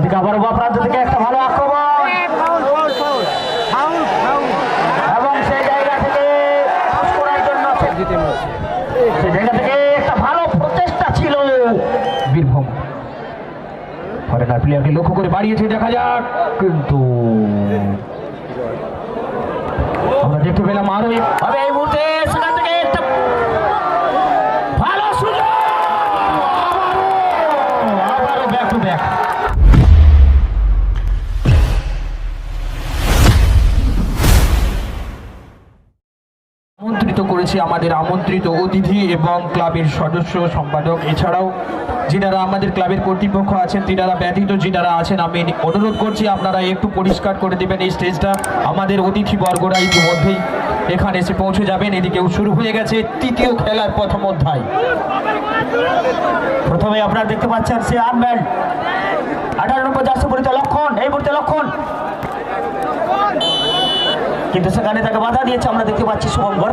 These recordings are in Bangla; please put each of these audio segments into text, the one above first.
এদিকে আবার প্রান্ত থেকে একটা ভালো আক্রমণ এবং সেই জায়গা থেকে করার জন্য সেই জায়গা থেকে একটা ভালো প্রচেষ্টা ছিল বীরভূম ফরেনার প্লেয়ারকে লক্ষ্য করে বাড়িয়েছে, দেখা যাক। কিন্তু আমরা দেখতে পেলাম আরো এই মুহূর্তে সেখান থেকে একটা ভালো সুযোগ, আবারও ব্যাক টু ব্যাক। আমন্ত্রিত করেছি আমাদের আমন্ত্রিত অতিথি এবং ক্লাবের সদস্য সম্পাদক, এছাড়াও যিনারা আমাদের ক্লাবের কর্তৃপক্ষ আছেন তিনারা ব্যতীত যিনারা আছেন, আমি অনুরোধ করছি আপনারা একটু পরিষ্কার করে দেবেন এই স্টেজটা। আমাদের অতিথিবর্গরা ইতিমধ্যেই এখানে এসে পৌঁছে যাবেন। এদিকেও শুরু হয়ে গেছে তৃতীয় খেলার প্রথম অধ্যায়। প্রথমে আপনারা দেখতে পাচ্ছেন সে আর্মব্যান্ড 18 নম্বর জার্সি পরিহিত লক্ষণ, এই মুহূর্তে লক্ষণ, কিন্তু সেখানে তাকে বাধা দিয়েছে আমরা দেখতে পাচ্ছি শুভঙ্কর।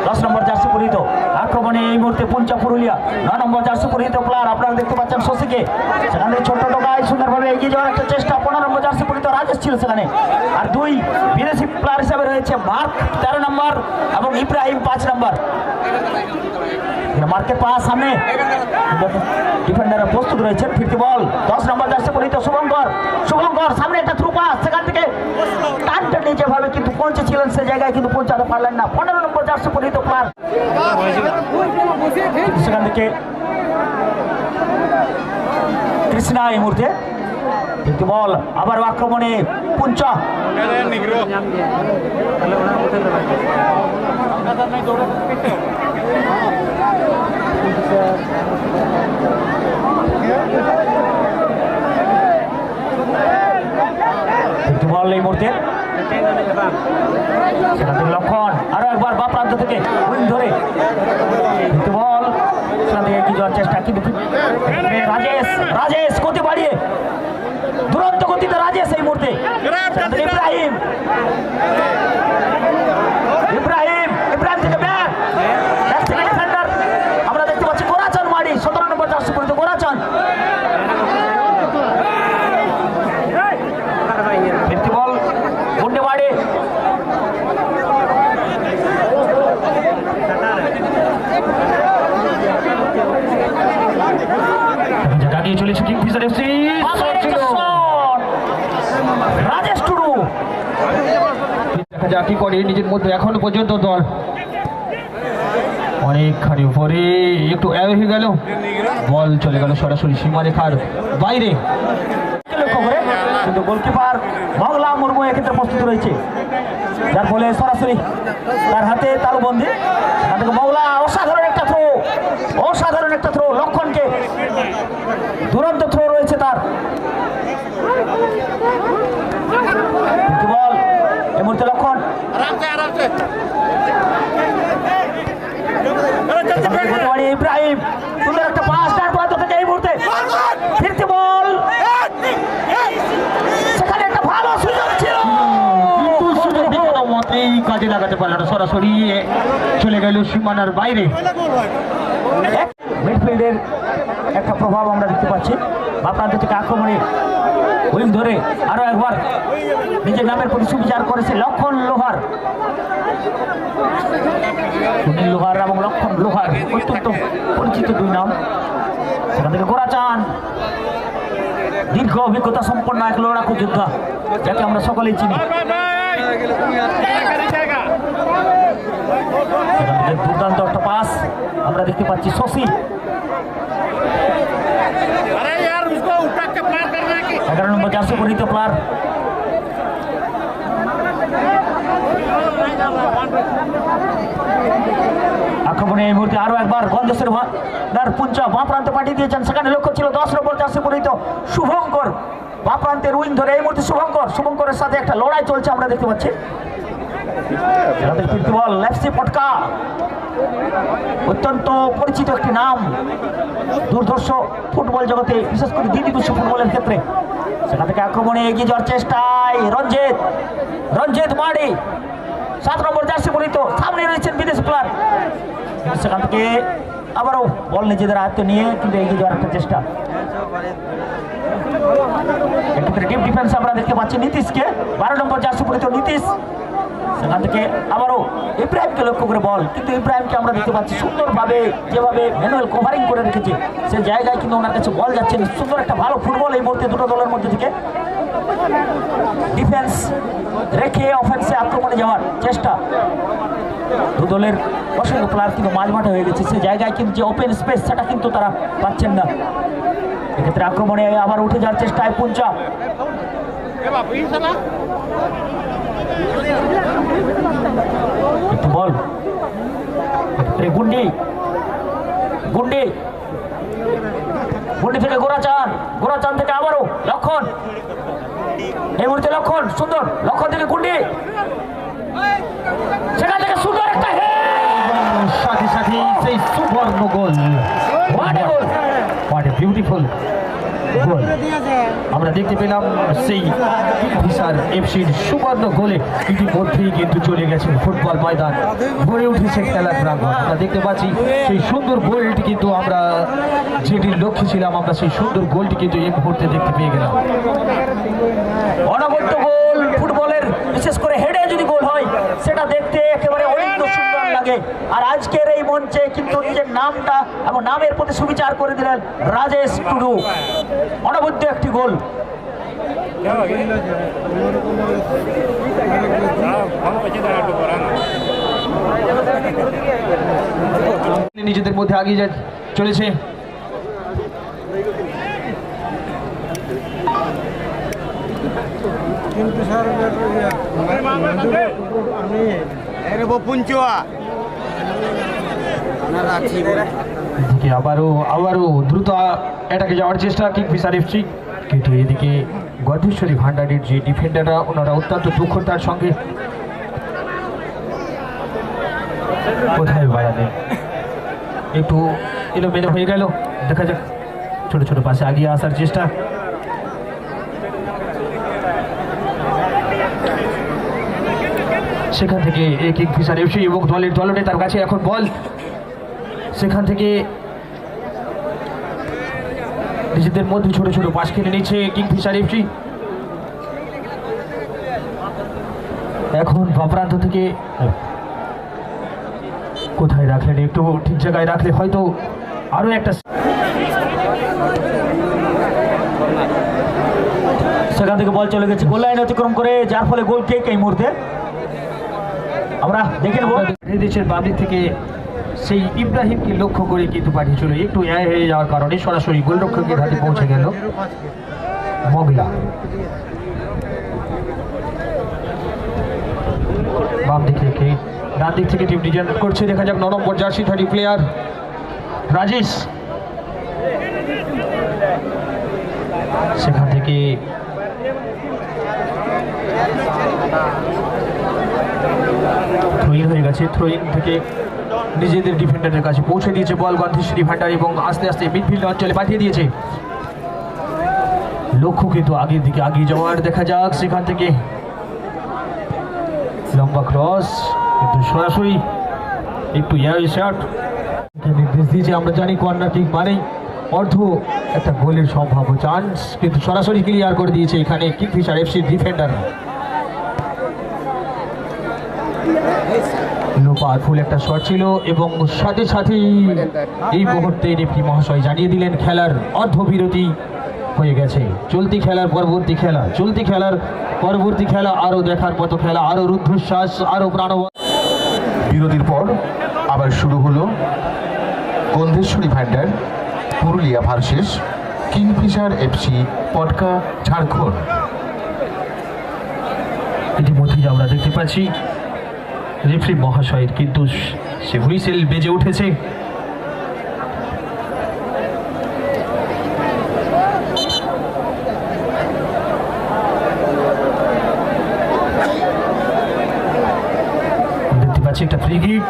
10 নম্বর জার্সি পরিহিত আক্রমণে এই মুহূর্তে পুঞ্চা পুরুলিয়া 9 নম্বর জার্সি পরিহিত প্লেয়ার আপনারা দেখতে পাচ্ছেন শশীকে, সেখান থেকে ছোট্ট টোকায় সুন্দরভাবে এগিয়ে যাওয়ার একটা চেষ্টা। 15 নম্বর জার্সি পরিহিত রাজেশ ছিল সেখানে, আর 2 বিদেশি প্লেয়ার হিসাবে রয়েছে মার্ক 13 নম্বর এবং ইব্রাহিম 5 নম্বর। মার্কের পাস সামনে ডিফেন্ডাররা প্রস্তুত রয়েছেন, ফিরতি বল 10 নম্বর জার্সি পরিহিত শুভঙ্কর, শুভঙ্কর সামনে একটা থ্রু পাস, সেখান থেকে টানটা নিচে ভাবে কিন্তু পৌঁছেছিলেন সে জায়গায় কিন্তু পৌঁছাতে পারলেন না। 15 নম্বর জার্সি পরিহিত প্লেয়ার সেখান থেকে কৃষ্ণা এই মুহূর্তে ফিরতি বল, আবার আক্রমণে পুঞ্চা, বল এই মুহূর্তে সেখান থেকে লক্ষণ, আরো একবার বা প্রান্ত থেকে উইং ধরে বল সেখান থেকে এগিয়ে যাওয়ার চেষ্টা, কিন্তু রাজেশ, রাজেশ গতি বাড়িয়ে দুরন্ত গতিতে রাজেশ এই মুহূর্তে ইব্রাহিম, ইব্রাহিম, ইব্রাহিম থেকে ব্যাক ডিফেন্ডার আমরা দেখতে পাচ্ছি গোরাচান মারি 17 নম্বর জার্সি পরিহিত গোরাচান, ফিরতি বল গুন্ডে বাড়ি দাঁড়িয়ে চলেছে কিংফিশার এফসি, রাজেশ টুডু দেখা যাক কি করে নিজের মধ্যে এখনো পর্যন্ত দল অনেকখানি উপরে একটু অ্যাওয়ে হয়ে গেল, বল চলে গেল সরাসরি সীমারেখার বাইরে, লক্ষ্য করে কিন্তু গোলকিপার মংলা মুর্মু এক্ষেত্রে প্রস্তুত রয়েছে, যার ফলে সরাসরি তার হাতে তালুবন্দি। মংলা অসাধারণ একটা থ্রো, অসাধারণ একটা থ্রো, লক্ষণকে দুরন্ত থ্রো রয়েছে তার, বল এই মুহূর্তে লক্ষণ ইব্রাহিম সুন্দর একটা পাস তার প্রান্ত থেকে এই মুহূর্তে ফিরতি বল, সেখানে একটা ভালো সুযোগ ছিল কিন্তু সুযোগ মতেই কাজে লাগাতে পারল না, সরাসরি চলে গেল সীমানার বাইরে। মিডফিল্ডের একটা প্রভাব আমরা দেখতে পাচ্ছি, বা প্রান্ত থেকে আক্রমণে উইং ধরে আরো একবার নিজের নামের প্রতি সুবিচার করেছে লক্ষণ লোহার, সুনীল লোহার এবং লক্ষণ লোহার অত্যন্ত পরিচিত 2 নাম। সেখান থেকে গোরাচান দীর্ঘ অভিজ্ঞতা সম্পন্ন এক লড়াকু যোদ্ধা, যাকে আমরা সকলেই চিনি। সেখান থেকে দুর্দান্ত একটা পাস আমরা দেখতে পাচ্ছি শশী, 11 নম্বর জার্সি পরিহিত প্লেয়ার আক্রমণে এই মুহূর্তে আরো একবার গন্ধেশ্বর পুঞ্চা বাঁ প্রান্তে পাঠিয়ে দিয়েছেন, সেখানে লক্ষ্য ছিল 10 নম্বর জার্সি পরিহিত শুভঙ্কর, বাঁ প্রান্তের উইং ধরে এই মুহূর্তে শুভঙ্কর, শুভঙ্করের সাথে একটা লড়াই চলছে আমরা দেখতে পাচ্ছি। বল লেফসি পটকা অত্যন্ত পরিচিত একটি নাম দুর্ধর্ষ ফুটবল জগতে, বিশেষ করে দ্বিদিবস্য ফুটবলের ক্ষেত্রে। সেখান থেকে আক্রমণে এগিয়ে যাওয়ার চেষ্টায় রঞ্জিত, রঞ্জিত মাড়ি 7 নম্বর জার্সি পরিহিত, সামনে রয়েছেন বিদেশি প্লেয়ার, সেখান থেকে আবারও বল নিজেদের হাতে নিয়ে কিন্তু এগিয়ে যাওয়ার একটা চেষ্টা। ডিফেন্স আমরা দেখতে পাচ্ছি নীতিশকে, 12 নম্বর জার্সি পরিহিত নীতিশ। সেখান থেকে আবারও ইব্রাহিমকে লক্ষ্য করে বল, কিন্তু ইব্রাহিমকে আমরা দেখতে পাচ্ছি সুন্দরভাবে যেভাবে ম্যানুয়াল কভারিং করে রেখেছে সে জায়গায় কিন্তু ওনার কাছে বল যাচ্ছে না। সুন্দর একটা ভালো ফুটবল এই মুহূর্তে দুটো দলের মধ্যে থেকে। ডিফেন্স রেখে অফেন্সে আক্রমণে যাওয়ার চেষ্টা, দু দলের অসংখ্য প্লেয়ার কিন্তু মাঝ মাঠে হয়ে গেছে, সে জায়গায় কিন্তু যে ওপেন স্পেস সেটা কিন্তু তারা পাচ্ছেন না। এক্ষেত্রে আক্রমণে আবার উঠে যাওয়ার চেষ্টায় পুঞ্চা, একটু বল গুন্ডি, গুন্ডি গুন্ডি থেকে গোরাচাঁদ, গোরাচাঁদ থেকে আবারও লক্ষণ, এই মুহূর্তে লক্ষণ, সুন্দর লক্ষণ থেকে গুন্ডি, সেখান থেকে সুন্দর একটা সাথে সাথে সেই সুবর্ণ goal. What a goal, what a beautiful goal আমরা দেখতে পেলাম। সেই কিংফিশার এফসির সুবর্ণ গোলে ইতিমধ্যেই কিন্তু চলে গেছে ফুটবল ময়দান, ভরে উঠেছে খেলার প্রাঙ্গণ। আমরা দেখতে পাচ্ছি সেই সুন্দর গোলটি কিন্তু আমরা যেটির লক্ষ্যে ছিলাম, আমরা সেই সুন্দর গোলটি কিন্তু এই মুহূর্তে দেখতে পেয়ে গেলাম। অনবদ্য গোল ফুটবলের, বিশেষ করে হেডে যদি গোল হয় সেটা দেখতে একেবারে অনেক সুন্দর লাগে। আর আজকের এই মঞ্চে কিন্তু নিজের নামটা এবং নামের প্রতি সুবিচার করে দিলেন রাজেশ টুডু। অনবদ্য একটি গোল। নিজেদের মধ্যে আগিয়ে চলেছে। আবারও দ্রুত এটাকে যাওয়ার চেষ্টা কিংফিশার এফসি, কিন্তু এদিকে গর্ধেশ্বরী ভান্ডারের যে ডিফেন্ডাররা ওনারা অত্যন্ত দক্ষতার সঙ্গে কোথায় বাড়ালেন, একটু এলোমেলো হয়ে গেল। দেখা যাক, ছোট ছোট পাশে আগিয়ে আসার চেষ্টা। সেখান থেকে কিংফিশার এফসি এবং দলের দলনেতার কাছে এখন বল, সেখান থেকে নিজেদের মধ্যে ছোট ছোট পাস খেলে নিচ্ছে কিংফিশার এফসি। এখন বাপ্রান্ত থেকে কোথায় রাখলেন, একটু ঠিক জায়গায় রাখলে হয়তো আরো একটা। সেখান থেকে বল চলে গেছে গোল লাইন অতিক্রম করে, যার ফলে গোল কেক এই মুহূর্তে আমরা দেখে নেব। দেশের বামদিক থেকে সেই ইব্রাহিমকে লক্ষ্য করে কিন্তু পাঠিয়েছিল, একটু হয়ে যাওয়ার কারণে সরাসরি গোলরক্ষকের হাতে পৌঁছে গেল মগলা। বাম দিক থেকে ডান দিক থেকে টিম জেনারেট করছে। দেখা যাক 9 নম্বর জার্সিধারী প্লেয়ার রাজেশ, সেখান থেকে থ্রোইন হয়ে গেছে, থ্রোইন থেকে নিজেদের ডিফেন্ডারের কাছে পৌঁছে দিয়েছে বল গর্ধেশ্বরী ভান্ডার এবং আস্তে আস্তে মিডফিল্ড অঞ্চলে পাঠিয়ে দিয়েছে। লক্ষ্য কিন্তু আগের দিকে আগিয়ে যাওয়ার, দেখা যাক সেখান থেকে লম্বা ক্রস, কিন্তু সরাসরি একটু শট নির্দেশ দিয়েছে। আমরা জানি কর্নার কিক মানেই অর্ধ একটা গোলের সম্ভাব্য চান্স, কিন্তু সরাসরি ক্লিয়ার করে দিয়েছে এখানে কিংফিশার এফসির ডিফেন্ডার। পাওয়ারফুল একটা শট ছিল এবং সাথে সাথেই এই মুহূর্তে রেফারি মহাশয় জানিয়ে দিলেন খেলার অর্ধবিরতি হয়ে গেছে। চলতি খেলার পরবর্তী খেলা আরো দেখার মতো খেলা, আরো রুদ্ধশ্বাস, আরো প্রাণবন্ত। বিরতির পর আবার শুরু হলো গন্ধেশ্বরী ভান্ডার পুরুলিয়া ভার্সেস কিংফিশার এফসি পটকা ঝাড়খণ্ড। ইতিমধ্যেই আমরা দেখতে পাচ্ছি রেফারি মহাশয়ের কিন্তু সে হুইসেল বেজে উঠেছে। দেখতে পাচ্ছি একটা ফ্রি কিক,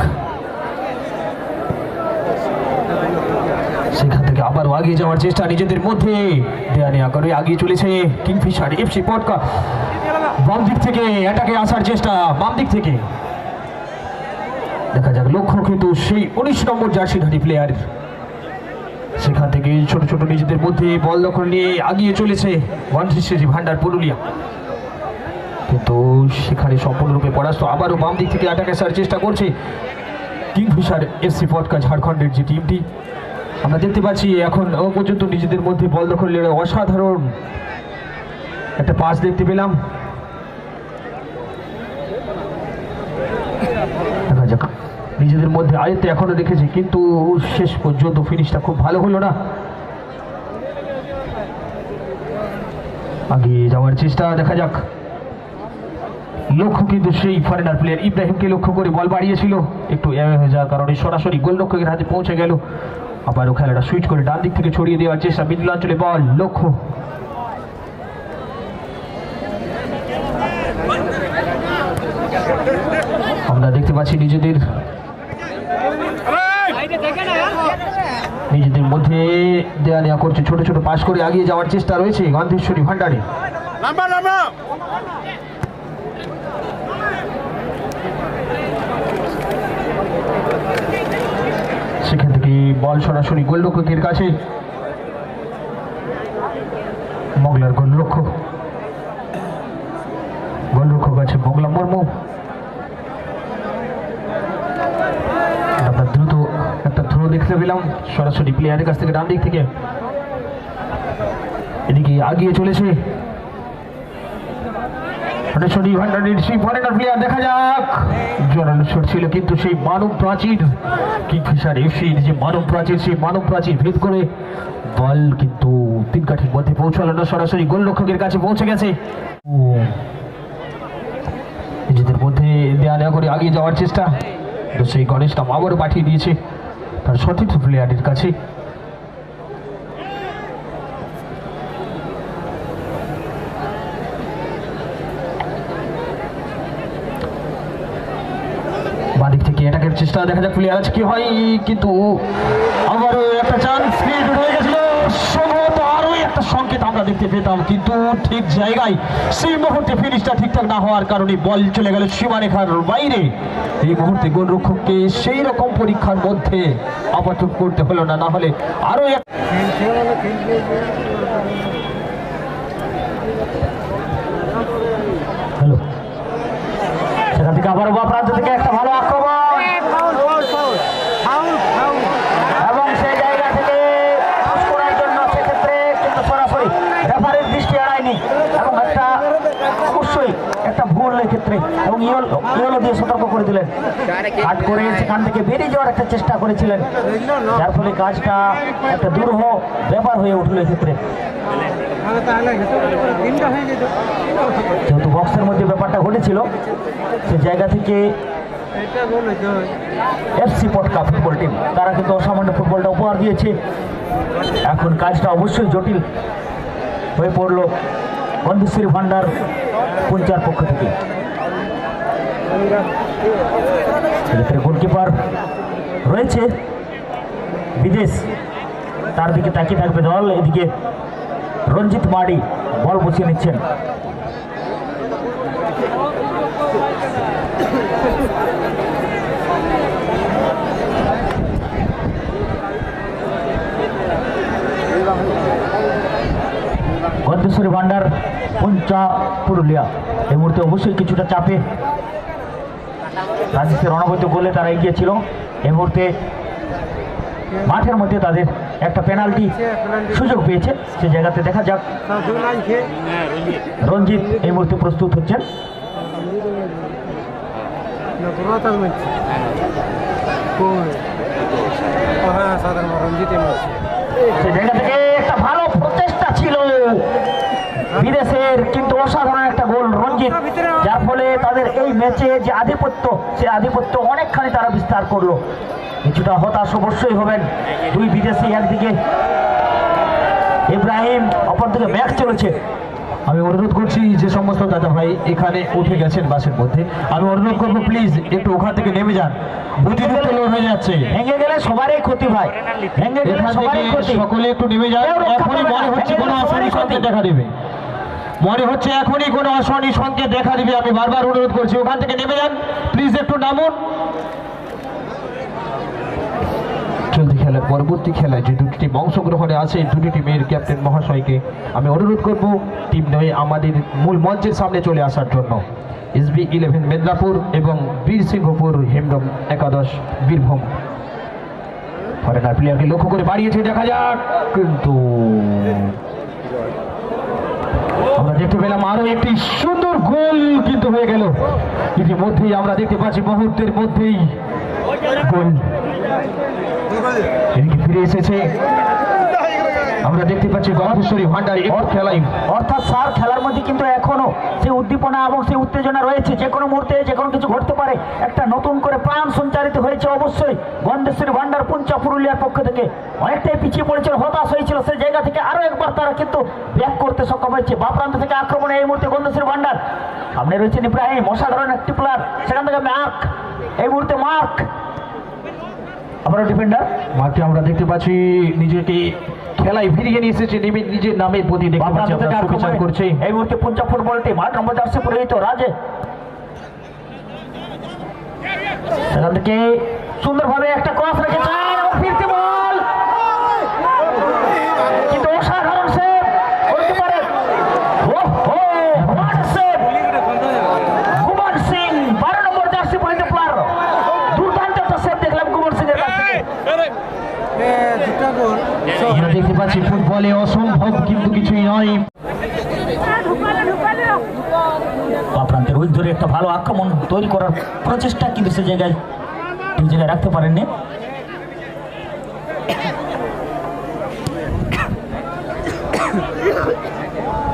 সেখান থেকে আবারও আগিয়ে যাওয়ার চেষ্টা, নিজেদের মধ্যে দেয়া নেয়া করে আগিয়ে চলেছে কিংফিশার এফসি পটকা। বাম দিক থেকে অ্যাটাকে আসার চেষ্টা, বাম দিক থেকে দেখা যাক লক্ষ্য কিন্তু সেই 19 নম্বর জার্সিধারী প্লেয়ার সেখান থেকে ছোট ছোট নিজেদের মধ্যে বল দখল নিয়ে আগিয়ে চলেছে গন্ধেশ্বরী ভান্ডার পুরুলিয়া, কিন্তু সেখানে সম্পূর্ণরূপে পরাস্ত। আবারও বাম দিক থেকে অ্যাটাক আসার চেষ্টা করছে কিংফিশার এফসি পটকা ঝাড়খণ্ডের যে টিমটি। আমরা দেখতে পাচ্ছি এখন পর্যন্ত নিজেদের মধ্যে বল দখল নিয়ে অসাধারণ একটা পাস দেখতে পেলাম। দেখা যাক, নিজেদের মধ্যে আয়ত্তে এখনো দেখেছি, কিন্তু শেষ পর্যন্ত ফিনিশটা খুব ভালো হলো না। আগে যাওয়ার চেষ্টা, দেখা যাক। লক্ষ্য কিন্তু সেই ফরেনার প্লেয়ার ইব্রাহিমকে লক্ষ্য করে বল বাড়িয়েছিল, একটু হয়ে যাওয়ার কারণে সরাসরি গোলরক্ষকের হাতে পৌঁছে গেল। আবারও খেলাটা সুইচ করে ডান দিক থেকে ছড়িয়ে দেওয়ার চেষ্টা, মিডল অঞ্চলে বল, লক্ষ্য। আমরা দেখতে পাচ্ছি নিজেদের মধ্যে দেয়া নেওয়া করছে, ছোট ছোট পাস করে এগিয়ে যাওয়ার চেষ্টা রয়েছে গন্ধেশ্বরী ভান্ডারে। সেখান থেকে বল সরাসরি গোলরক্ষকের কাছে, মগলার গোলরক্ষক আছে মগলা মুর্মু। আমরা দ্রুত একটা থ্রো দেখতে পেলাম সরাসরি প্লেয়ারের কাছ থেকে ডান দিক থেকে, এদিকে আগিয়ে চলেছে প্লেয়ার। দেখা যাক, জোরালো শট ছিল, কিন্তু সেই মানব প্রাচীর কিংফিশার এফসির যে মানব প্রাচীর, সেই মানব প্রাচীর ভেদ করে বল কিন্তু তিন কাঠির মধ্যে পৌঁছালো না, সরাসরি গোলরক্ষকের কাছে পৌঁছে গেছে। নিজেদের মধ্যে দেয়া নেওয়া করে আগিয়ে যাওয়ার চেষ্টা, তো সেই গণেশটা আবারও পাঠিয়ে দিয়েছে তার সতীর্থ প্লেয়ারের কাছে। বাদিক থেকে অ্যাটাকের চেষ্টা, দেখা যাক প্লেয়ার আছে কি হয়, কিন্তু আবারও একটা চান্স ক্রিয়েট হয়ে গেছিল। সম্ভবত আরো একটা সংকেত আমরা দেখতে পেতাম, কিন্তু ঠিক জায়গায় সেই মুহূর্তে ফিনিশটা ঠিকঠাক না হওয়ার কারণে বল চলে গেল সীমারেখার বাইরে। এই মুহূর্তে গোলরক্ষককে সেই রকম পরীক্ষার মধ্যে আপাতত করতে হলো না, না হলে আরো হ্যালো। সেখান থেকে আবার বা প্রান্ত থেকে একটা ভালো আক্রমণ, এবং সেই জায়গা থেকে করার জন্য সেক্ষেত্রে কিন্তু সরাসরি রেফারির দৃষ্টি এড়ায়নি, এবং একটা অবশ্যই একটা ভুল ক্ষেত্রে এবং ইয়েলো দিয়ে সতর্ক করে দিলেন। কাট করে সেখান থেকে বেরিয়ে যাওয়ার একটা চেষ্টা করেছিলেন, যার ফলে কাজটা একটা দুরূহ ব্যাপার হয়ে উঠল এক্ষেত্রে। যেহেতু বক্সের মধ্যে ব্যাপারটা ঘটেছিল, সে জায়গা থেকে এফসি পটকা ফুটবল টিম তারা কিন্তু অসামান্য ফুটবলটা উপহার দিয়েছে। এখন কাজটা অবশ্যই জটিল হয়ে পড়ল গন্ধেশ্বরী ভান্ডার পঞ্চার পক্ষ থেকে। গোলকিপার রয়েছে বিদেশ, তার দিকে তাকিয়ে থাকবে দল। এদিকে রঞ্জিত মাডি বল বসিয়ে নিচ্ছেন। গন্ধেশ্বরী ভান্ডার পঞ্চা পুরুলিয়া এই মুহূর্তে অবশ্যই কিছুটা চাপে, রাজেশের অনবদ্য গোলে তারা এগিয়েছিল। এই মুহূর্তে মাঠের মধ্যে তাদের একটা পেনাল্টি সুযোগ পেয়েছে, সে জায়গাতে দেখা যাক। রঞ্জিত এই মুহূর্তে প্রস্তুত হচ্ছেন। সে জায়গা থেকে একটা ভালো প্রচেষ্টা ছিল বিদেশের, কিন্তু অসাধারণ একটা গোল রঞ্জিত, যার ফলে তাদের এই ম্যাচে যে আধিপত্য, সে আধিপত্য অনেকখানি তারা বিস্তার করলো। কিছুটা হতাশ অবশ্যই হবেন দুই বিদেশি, একদিকে ইব্রাহিম, অপরদিকে ম্যাচ চলেছে। আমি অনুরোধ করছি যে সমস্ত দাদা ভাই এখানে উঠে গেছেন বাসের মধ্যে, আমি অনুরোধ করবো প্লিজ একটু ওখান থেকে নেমে যান, বুদ্ধিযুক্ত লোক হয়ে যাচ্ছে। ভেঙে গেলে সবারই ক্ষতি ভাই, ভেঙে গেলে সবারই ক্ষতি। সকলে একটু নেমে যান, এখনই মনে হচ্ছে কোনো অশনি সংকেত দেখা দেবে, মনে হচ্ছে এখনই কোনো অশনি সংকেত দেখা দিবে। আমি বারবার অনুরোধ করছি ওখান থেকে নেমে যান প্লিজ, একটু নামুন। চলতি খেলা খেলার পরবর্তী খেলায় যে দুটি টিম অংশগ্রহণে আছে দুটি টিমের ক্যাপ্টেন মহাশয়কে আমি অনুরোধ করব টিম নয়ে আমাদের মূল মঞ্চের সামনে চলে আসার জন্য। SB11 মেদিনীপুর এবং বীরসিংহপুর হেমব্রম একাদশ বীরভূম। ফরেনার প্লেয়ারকে লক্ষ্য করে বাড়িয়েছে, দেখা যাক, কিন্তু আমরা দেখতে পেলাম আরো একটি সুন্দর গোল কিন্তু হয়ে গেল। ইতিমধ্যেই আমরা দেখতে পাচ্ছি মুহূর্তের মধ্যেই গোল এদিকে ফিরে এসেছে। আমরা দেখতে পাচ্ছি গন্ধেশ্বরী ভান্ডারী খেলাই, অর্থাৎ স্যার খেলার মধ্যে কিন্তু এখনো সেই উদ্দীপনা এবং সেই উত্তেজনা রয়েছে। যে কোনো মুহূর্তে যে কোনো কিছু ঘটতে পারে। একটা নতুন করে প্রাণ সঞ্চারিত হয়েছে অবশ্যই গন্ধেশ্বরী ভান্ডার পুঞ্চা পুরুলিয়ার পক্ষ থেকে। অনেকটাই পিছিয়ে পড়েছিল, হতাশ হয়েছিল, সেই জায়গা থেকে আরো একবার তারা কিন্তু ব্যাক করতে সক্ষম হয়েছে। বা প্রান্ত থেকে আক্রমণে এই মুহূর্তে গন্ধেশ্বরী ভান্ডার। সামনে রয়েছেন ইব্রাহিম, অসাধারণ একটি প্লেয়ার। সেখান থেকে মার্ক, এই মুহূর্তে মার্ক, আবারও ডিফেন্ডার মাঠে আমরা দেখতে পাচ্ছি নিজেকে খেলায় ফিরিয়ে নিয়ে এসেছে, নিজের নামের প্রতি দেখতে পাচ্ছি আমরা সুবিচার করছে। এই মুহূর্তে পুঞ্চা ফুটবল টিম 8 নম্বর জার্সি পরিহিত রাজে সেখান থেকে সুন্দরভাবে একটা ক্রস রেখেছেন এবং ফিরতি বল, কিন্তু অসাধারণ সেভ করতে পারে। ওহো, what save! Guman Singh 12 number jersey পরিহিত প্লেয়ার। দুর্দান্ত একটা সেভ দেখলাম গুমান সিং এর কাছ থেকে। আমরা দেখতে পাচ্ছি ফুটবলে অসম্ভব কিন্তু কিছুই নয়। প্রান্তের ওই ধরে একটা ভালো আক্রমণ তৈরি করার প্রচেষ্টা, কিন্তু সে জায়গায় ঠিক জায়গায় রাখতে পারেননি।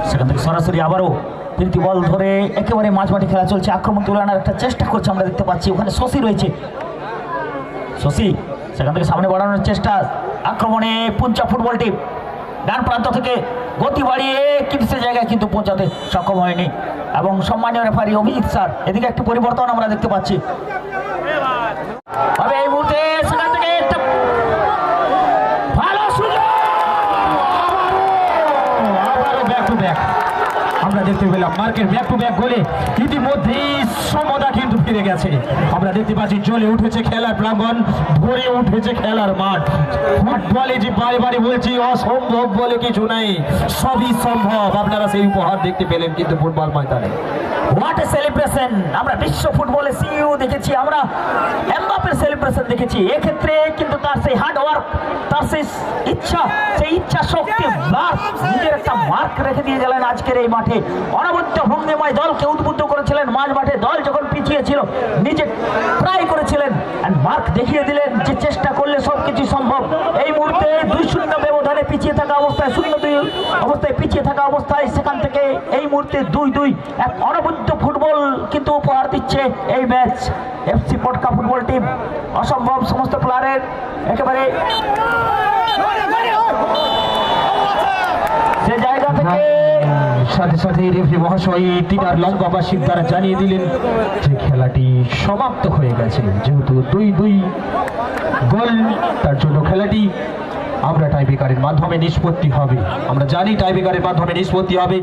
সেখান থেকে সরাসরি আবারও ফিরতি বল ধরে একেবারে মাঝমাঠে খেলা চলছে। আক্রমণ তুলে আনার একটা চেষ্টা করছে, আমরা দেখতে পাচ্ছি ওখানে শশী রয়েছে। শশী সেখান থেকে সামনে বাড়ানোর চেষ্টা। আক্রমণে পুঞ্চা ফুটবল টিম ডান প্রান্ত থেকে গতি বাড়িয়ে কিন্তু সে জায়গায় কিন্তু পৌঁছাতে সক্ষম হয়নি। এবং সম্মানীয় রেফারি অভিজিৎ স্যার, এদিকে একটি পরিবর্তন আমরা দেখতে পাচ্ছি। তবে এই মুহূর্তে সেখান থেকে একটা ভালো সুযোগ, আবারও ব্যাক টু ব্যাক আমরা দেখতে পেলাম মার্কের ব্যাক টু ব্যাক গোলে ইতিমধ্যেই সমতা কিন্তু ফিরে গেছে। আমরা দেখতে পাচ্ছি জ্বলে উঠেছে খেলার প্রাঙ্গণ, ভরে উঠেছে খেলার মাঠ। ফুটবলে যে বারে বারে বলছি অসম্ভব বলে কিছু নাই, সবই সম্ভব। আপনারা সেই উপহার দেখতে পেলেন কিন্তু ফুটবল ময়দানে। What a celebration! আমরা বিশ্ব ফুটবলে সিইও দেখেছি, আমরা এমবাপের সেলিব্রেশন দেখেছি। এক্ষেত্রে কিন্তু তার সেই হার্ড ওয়ার্ক, তার সেই ইচ্ছা, সেই ইচ্ছা শক্তি, নিজের একটা মার্ক রেখে দিয়ে গেলেন আজকের এই মাঠে। অনবদ্য ভঙ্গিময় দলকে উদ্বুদ্ধ করেছিলেন। মাঝ মাঠে দল যখন পিছিয়ে ছিল নিজে ট্রাই করেছিলেন, মার্ক দেখিয়ে দিলেন যে চেষ্টা করলে সবকিছু সম্ভব। এই মুহূর্তে 2-0 ব্যবধানে পিছিয়ে থাকা অবস্থায়, 0-2 অবস্থায় পিছিয়ে থাকা অবস্থায় সেখান থেকে এই মুহূর্তে 2-2 এক অনবদ্য ফুটবল কিন্তু উপহার দিচ্ছে এই ম্যাচ। FC পটকা ফুটবল টিম অসম্ভব সমস্ত প্লেয়ারের একেবারে সে জায়গা থেকে সাথে সাথে রেফারি মহাশয় তিনার লঙ্কাবাসীর দ্বারা জানিয়ে দিলেন যে খেলাটি সমাপ্ত হয়ে গেছে। যেহেতু 2-2 গোল, তার জন্য খেলাটি আমরা টাইব্রেকারের মাধ্যমে নিষ্পত্তি হবে। আমরা জানি টাইব্রেকারের মাধ্যমে নিষ্পত্তি হবে।